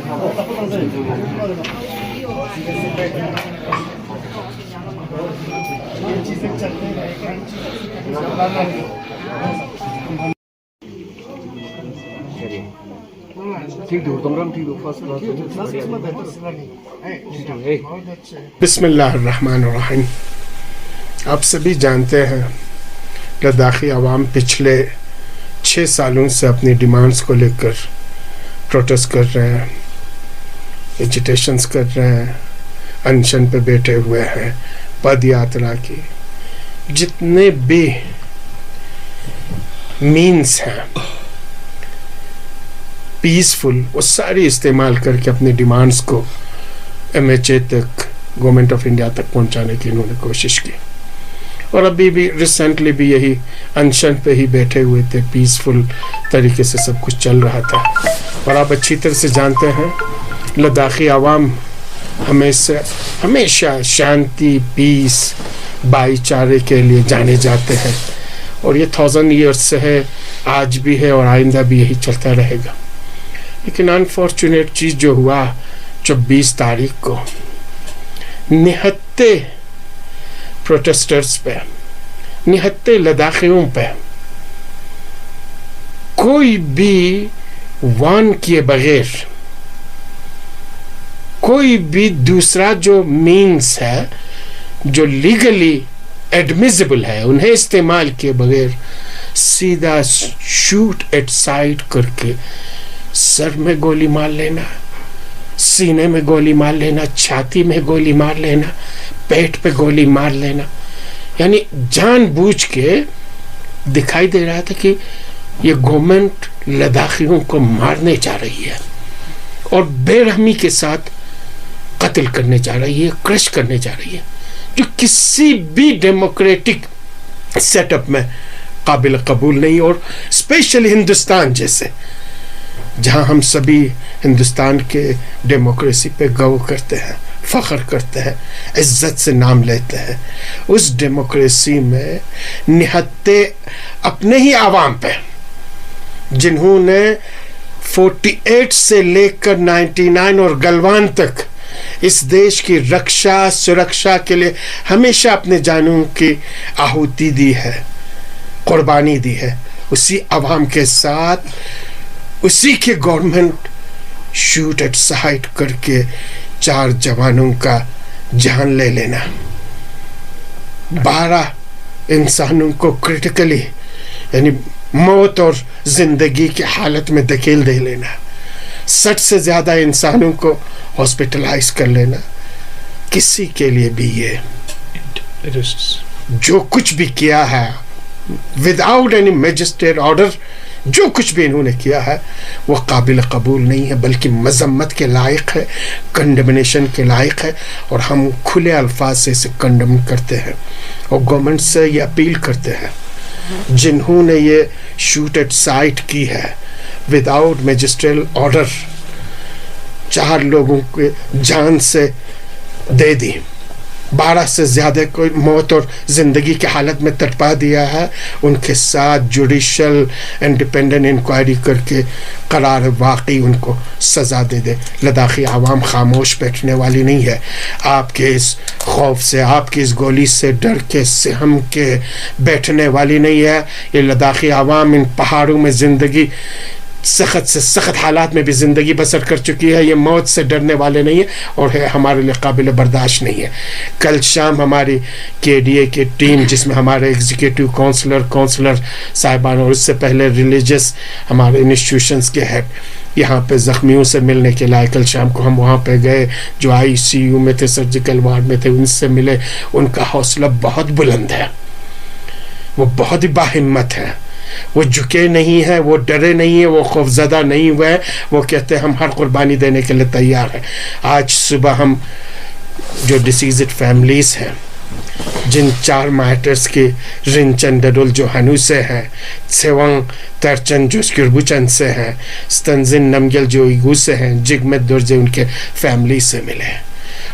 बिस्मिल्लाहिर्रहमानिर्रहीम। आप सभी जानते हैं लद्दाखी अवाम पिछले 6 सालों से अपनी डिमांड्स को लेकर प्रोटेस्ट कर रहे हैं, एजिटेशंस कर रहे हैं, अनशन पे बैठे हुए हैं। पद यात्रा की जितने भी मीन्स हैं पीसफुल, वो सारी इस्तेमाल करके अपनी डिमांड्स को MHA तक, गवर्नमेंट ऑफ इंडिया तक पहुंचाने की इन्होंने कोशिश की। और अभी भी रिसेंटली भी यही अनशन पे ही बैठे हुए थे, पीसफुल तरीके से सब कुछ चल रहा था। और आप अच्छी तरह से जानते हैं लद्दाखी आवाम हमेशा शांति, पीस, भाईचारे के लिए जाने जाते हैं। और ये 1000 ईयर्स से है, आज भी है और आइंदा भी यही चलता रहेगा। लेकिन अनफॉर्चुनेट चीज़ जो हुआ 24 तारीख को, निहत्ते प्रोटेस्टर्स पे, निहत्ते लद्दाखियों पे कोई भी वार्न किए बगैर, कोई भी दूसरा जो मीन्स है जो लीगली एडमिसिबल है उन्हें इस्तेमाल किए बगैर सीधा शूट एट साइड करके सर में गोली मार लेना, सीने में गोली मार लेना, छाती में गोली मार लेना, पेट पे गोली मार लेना, यानी जानबूझ के दिखाई दे रहा था कि ये गवर्नमेंट लद्दाखियों को मारने जा रही है और बेरहमी के साथ कत्ल करने जा रही है, क्रश करने जा रही है, जो किसी भी डेमोक्रेटिक सेटअप में काबिल कबूल नहीं। और स्पेशली हिंदुस्तान जैसे, जहां हम सभी हिंदुस्तान के डेमोक्रेसी पे गौर करते हैं, फख्र करते हैं, इज्जत से नाम लेते हैं, उस डेमोक्रेसी में निहत्ते अपने ही आवाम पे, जिन्होंने 48 से लेकर 99 और गलवान तक इस देश की रक्षा सुरक्षा के लिए हमेशा अपने जानों की आहुति दी है, कुर्बानी दी है, उसी आवाम के साथ उसी के गवर्नमेंट शूट एट साइड करके 4 जवानों का जान ले लेना, 12 इंसानों को क्रिटिकली यानी मौत और जिंदगी की हालत में धकेल दे लेना, 60 से ज्यादा इंसानों को हॉस्पिटलाइज कर लेना। किसी के लिए भी ये जो कुछ भी किया है विदाउट एनी मैजिस्ट्रेट ऑर्डर, जो कुछ भी इन्होंने किया है वो काबिल कबूल नहीं है, बल्कि मजम्मत के लायक है, कंडमनेशन के लायक है। और हम खुले अल्फाज से इसे कंडम करते हैं और गवर्नमेंट से ये अपील करते हैं, जिन्होंने ये शूट एट साइट की है विदाउट मैजिस्ट्रेट ऑर्डर, 4 लोगों के जान से दे दी, 12 से ज्यादा को मौत और जिंदगी की हालत में तड़पा दिया है, उनके साथ जुडिशल इंडिपेंडेंट इंक्वायरी करके करार वाकई उनको सजा दे दे। लद्दाखी आवाम खामोश बैठने वाली नहीं है। आपके इस खौफ से, आपकी इस गोली से डर के सहम के बैठने वाली नहीं है। ये लद्दाखी आवाम इन पहाड़ों में जिंदगी सख्त से सख्त हालात में भी ज़िंदगी बसर कर चुकी है। ये मौत से डरने वाले नहीं है और है हमारे लिए काबिल बर्दाश्त नहीं है। कल शाम हमारी KDA की टीम, जिसमें हमारे एग्जीक्यूटिव काउंसलर साहिबान और उससे पहले रिलीजियस हमारे इंस्टीट्यूशंस के हेड यहाँ पे ज़ख्मियों से मिलने के लिए, कल शाम को हम वहाँ पे गए, जो ICU में थे, सर्जिकल वार्ड में थे, उनसे मिले। उनका हौसला बहुत बुलंद है, वो बहुत ही बाहिम्मत है, वो झुके नहीं हैं, वो डरे नहीं हैं, वो खौफज़दा नहीं हुए हैं। वो कहते हैं हम हर कुर्बानी देने के लिए तैयार हैं। आज सुबह हम जो डिसीज्ड फैमिलीज़ हैं, जिन 4 मार्टर्स के रिंचन डडुल जो हनु से हैं, सेवंग तरचन जो स्किरबुचन से हैं, स्तंजिन नमगल जो इगू से हैं, जिगमत दुर्जे उनके फैमिली से मिले हैं।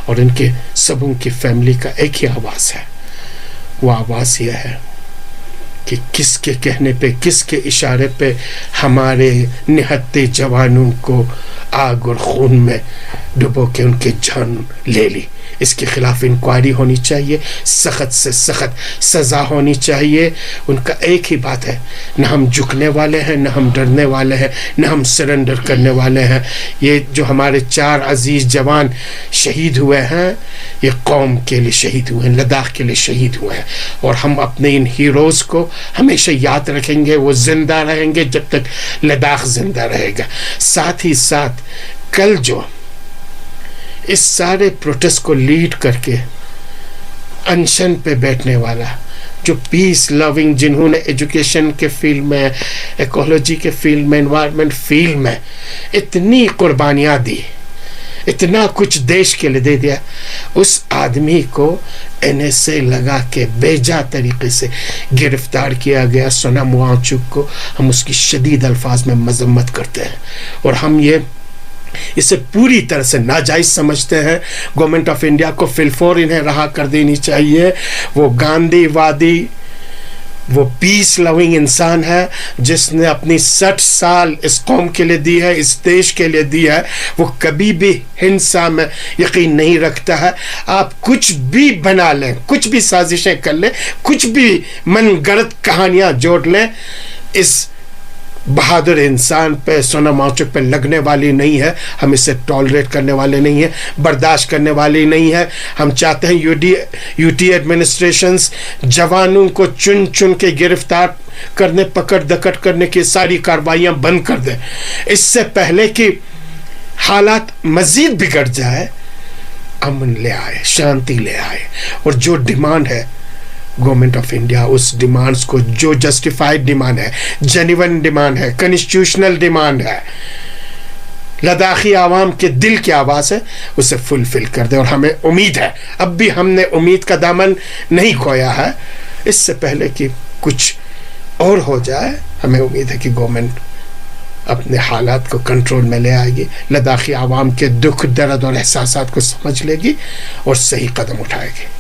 और इनके सब उनकी फैमिली का एक ही आवाज़ है, वो आवाज़ यह है कि किसके कहने पे, किसके इशारे पे हमारे निहत्ते जवानों को आग और खून में डुबो के उनकी जान ले ली। इसके खिलाफ इंक्वायरी होनी चाहिए, सख्त से सख्त सज़ा होनी चाहिए। उनका एक ही बात है, न हम झुकने वाले हैं, न हम डरने वाले हैं, न हम सरेंडर करने वाले हैं। ये जो हमारे 4 अजीज़ जवान शहीद हुए हैं, ये कौम के लिए शहीद हुए हैं, लद्दाख के लिए शहीद हुए हैं, और हम अपने इन हीरोज़ को हमेशा याद रखेंगे। वो ज़िंदा रहेंगे जब तक लद्दाख ज़िंदा रहेगा। साथ ही साथ कल जो इस सारे प्रोटेस्ट को लीड करके अनशन पे बैठने वाला, जो पीस लविंग, जिन्होंने एजुकेशन के फील्ड में, इकोलॉजी के फील्ड में, एनवायरनमेंट फील्ड में इतनी कुर्बानियाँ दी, इतना कुछ देश के लिए दे दिया, उस आदमी को NSA लगा के बेजा तरीके से गिरफ्तार किया गया। सोनम वांगचुक को हम उसकी शदीद अल्फाज में मजम्मत करते हैं, और हम इसे पूरी तरह से नाजायज समझते हैं। गवर्नमेंट ऑफ इंडिया को फिलफोर इन्हें रहा कर देनी चाहिए। वो गांधीवादी, वो पीस लविंग इंसान है जिसने अपनी 60 साल इस कौम के लिए दी है, इस देश के लिए दी है। वो कभी भी हिंसा में यकीन नहीं रखता है। आप कुछ भी बना लें, कुछ भी साजिशें कर लें, कुछ भी मनगढ़ंत कहानियां जोड़ लें, इस बहादुर इंसान पे, सोनम वांगचुक पे लगने वाली नहीं है। हम इसे टॉलरेट करने वाले नहीं है, बर्दाश्त करने वाली नहीं है। हम चाहते हैं यूटी एडमिनिस्ट्रेशंस जवानों को चुन चुन के गिरफ्तार करने, पकड़ दकड़ करने की सारी कार्रवाइयां बंद कर दें, इससे पहले कि हालात मजीद बिगड़ जाए। अमन ले आए, शांति ले आए, और जो डिमांड है गवर्नमेंट ऑफ इंडिया, उस डिमांड्स को, जो जस्टिफाइड डिमांड है, जेन्युइन डिमांड है, कॉन्स्टिट्यूशनल डिमांड है, लद्दाखी आवाम के दिल की आवाज़ है, उसे फुलफिल कर दे। और हमें उम्मीद है, अब भी हमने उम्मीद का दामन नहीं खोया है। इससे पहले कि कुछ और हो जाए, हमें उम्मीद है कि गवर्नमेंट अपने हालात को कंट्रोल में ले आएगी, लद्दाखी आवाम के दुख, दर्द और एहसासात को समझ लेगी और सही कदम उठाएगी।